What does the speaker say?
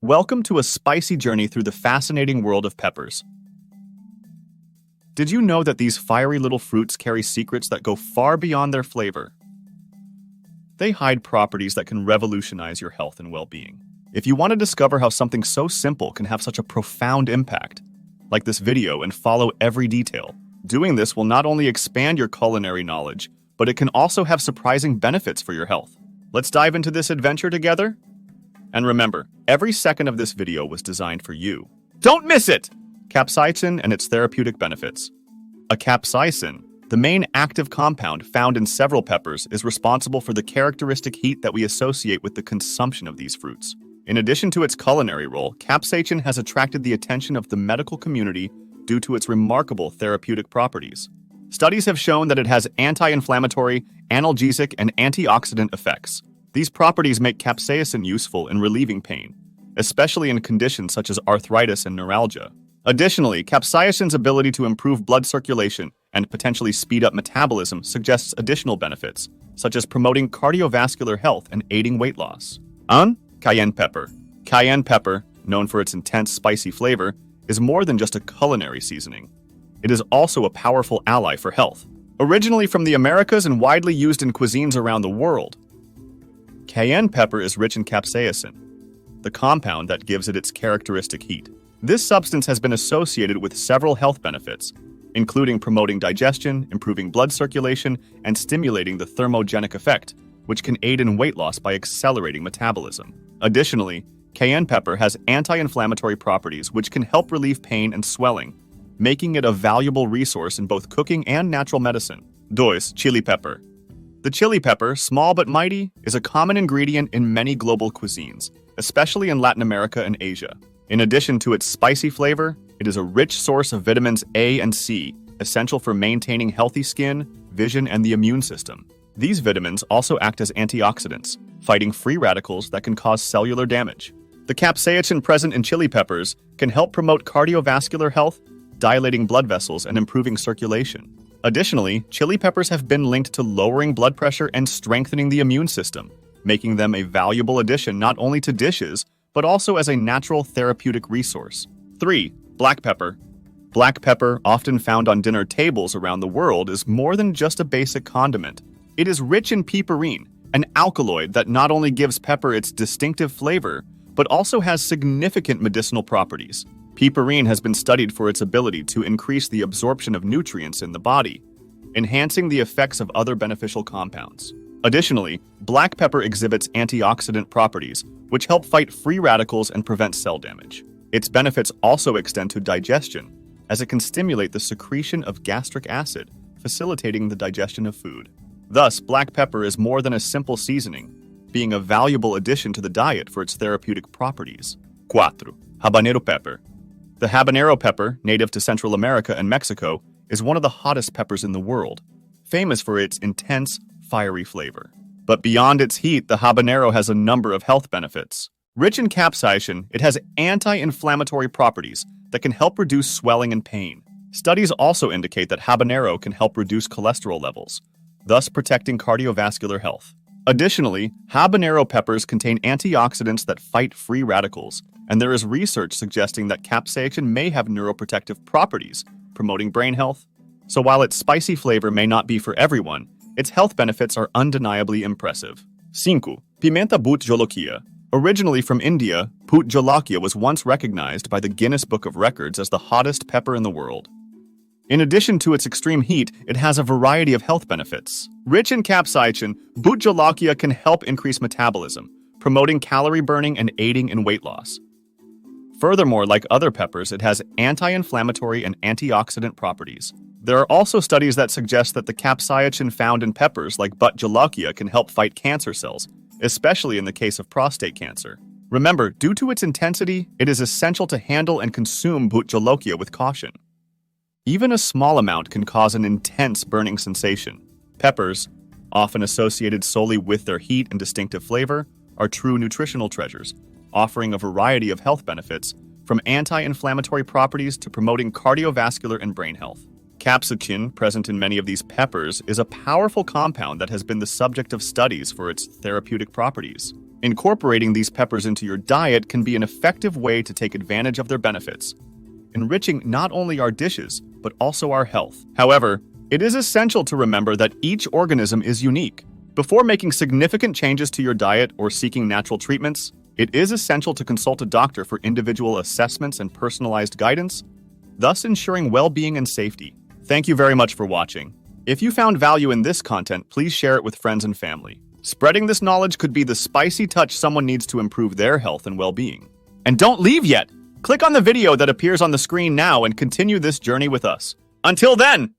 Welcome to a spicy journey through the fascinating world of peppers. Did you know that these fiery little fruits carry secrets that go far beyond their flavor? They hide properties that can revolutionize your health and well-being. If you want to discover how something so simple can have such a profound impact, like this video and follow every detail, doing this will not only expand your culinary knowledge, but it can also have surprising benefits for your health. Let's dive into this adventure together. And remember, every second of this video was designed for you. Don't miss it! Capsaicin and its therapeutic benefits. A capsaicin, the main active compound found in several peppers, is responsible for the characteristic heat that we associate with the consumption of these fruits. In addition to its culinary role, capsaicin has attracted the attention of the medical community due to its remarkable therapeutic properties. Studies have shown that it has anti-inflammatory, analgesic, and antioxidant effects. These properties make capsaicin useful in relieving pain, especially in conditions such as arthritis and neuralgia. Additionally, capsaicin's ability to improve blood circulation and potentially speed up metabolism suggests additional benefits, such as promoting cardiovascular health and aiding weight loss. Cayenne pepper. Cayenne pepper, known for its intense spicy flavor, is more than just a culinary seasoning. It is also a powerful ally for health. Originally from the Americas and widely used in cuisines around the world, cayenne pepper is rich in capsaicin, the compound that gives it its characteristic heat. This substance has been associated with several health benefits, including promoting digestion, improving blood circulation, and stimulating the thermogenic effect, which can aid in weight loss by accelerating metabolism. Additionally, cayenne pepper has anti-inflammatory properties which can help relieve pain and swelling, making it a valuable resource in both cooking and natural medicine. Chili pepper. The chili pepper, small but mighty, is a common ingredient in many global cuisines, especially in Latin America and Asia. In addition to its spicy flavor, it is a rich source of vitamins A and C, essential for maintaining healthy skin, vision, and the immune system. These vitamins also act as antioxidants, fighting free radicals that can cause cellular damage. The capsaicin present in chili peppers can help promote cardiovascular health, dilating blood vessels and improving circulation. Additionally, chili peppers have been linked to lowering blood pressure and strengthening the immune system, making them a valuable addition not only to dishes, but also as a natural therapeutic resource. 3. Black pepper. Black pepper, often found on dinner tables around the world, is more than just a basic condiment. It is rich in piperine, an alkaloid that not only gives pepper its distinctive flavor, but also has significant medicinal properties. Piperine has been studied for its ability to increase the absorption of nutrients in the body, enhancing the effects of other beneficial compounds. Additionally, black pepper exhibits antioxidant properties, which help fight free radicals and prevent cell damage. Its benefits also extend to digestion, as it can stimulate the secretion of gastric acid, facilitating the digestion of food. Thus, black pepper is more than a simple seasoning, being a valuable addition to the diet for its therapeutic properties. 4. Habanero pepper. The habanero pepper, native to Central America and Mexico, is one of the hottest peppers in the world, famous for its intense, fiery flavor. But beyond its heat, the habanero has a number of health benefits. Rich in capsaicin, it has anti-inflammatory properties that can help reduce swelling and pain. Studies also indicate that habanero can help reduce cholesterol levels, thus protecting cardiovascular health. Additionally, habanero peppers contain antioxidants that fight free radicals, and there is research suggesting that capsaicin may have neuroprotective properties, promoting brain health. So while its spicy flavor may not be for everyone, its health benefits are undeniably impressive. 5. Pimenta bhut jolokia. Originally from India, bhut jolokia was once recognized by the Guinness Book of Records as the hottest pepper in the world. In addition to its extreme heat, it has a variety of health benefits. Rich in capsaicin, bhut jolokia can help increase metabolism, promoting calorie burning and aiding in weight loss. Furthermore, like other peppers, it has anti-inflammatory and antioxidant properties. There are also studies that suggest that the capsaicin found in peppers like bhut jolokia can help fight cancer cells, especially in the case of prostate cancer. Remember, due to its intensity, it is essential to handle and consume bhut jolokia with caution. Even a small amount can cause an intense burning sensation. Peppers, often associated solely with their heat and distinctive flavor, are true nutritional treasures, offering a variety of health benefits, from anti-inflammatory properties to promoting cardiovascular and brain health. Capsaicin, present in many of these peppers, is a powerful compound that has been the subject of studies for its therapeutic properties. Incorporating these peppers into your diet can be an effective way to take advantage of their benefits, enriching not only our dishes, but also our health. However, it is essential to remember that each organism is unique. Before making significant changes to your diet or seeking natural treatments, it is essential to consult a doctor for individual assessments and personalized guidance, thus ensuring well-being and safety. Thank you very much for watching. If you found value in this content, please share it with friends and family. Spreading this knowledge could be the spicy touch someone needs to improve their health and well-being. And don't leave yet! Click on the video that appears on the screen now and continue this journey with us. Until then!